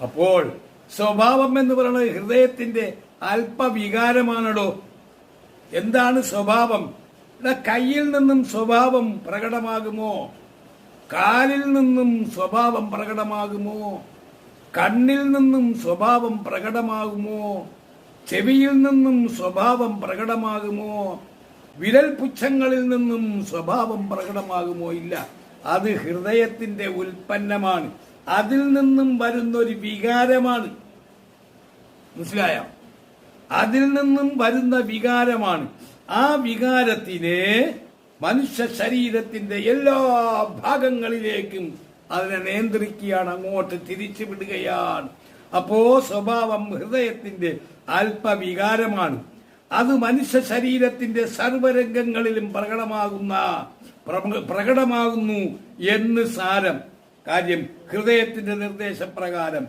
അപ്പോൾ സ്വഭാവം എന്ന് പറയുന്നത് ഹൃദയത്തിന്റെ അല്പവികാരമാണല്ലോ. എന്താണ് സ്വഭാവം? കയ്യിൽ നിന്നും സ്വഭാവം പ്രകടമാകുമോ? കാലിൽ നിന്നും സ്വഭാവം പ്രകടമാകുമോ? കണ്ണിൽ നിന്നും സ്വഭാവം പ്രകടമാകുമോ? ചെവിയിൽ നിന്നും സ്വഭാവം പ്രകടമാകുമോ? വിരൽ പുച്ഛങ്ങളിൽ നിന്നും സ്വഭാവം പ്രകടമാകുമോ? ഇല്ല. അത് ഹൃദയത്തിന്റെ ഉൽപ്പന്നമാണ്. അതിൽ നിന്നും വരുന്നൊരു വികാരമാണ്. മനസ്സിലായോ? അതിൽ നിന്നും വരുന്ന വികാരമാണ്. ആ വികാരത്തിനെ മനുഷ്യ ശരീരത്തിന്റെ എല്ലാ ഭാഗങ്ങളിലേക്കും അതിനെ നിയന്ത്രിക്കുകയാണ്, അങ്ങോട്ട് തിരിച്ചു വിടുകയാണ്. അപ്പോ സ്വഭാവം ഹൃദയത്തിന്റെ അല്പവികാരമാണ്. അത് മനുഷ്യ ശരീരത്തിന്റെ സർവരംഗങ്ങളിലും പ്രകടമാകുന്നു എന്ന് സാരം. കാര്യം ഹൃദയത്തിന്റെ നിർദ്ദേശപ്രകാരം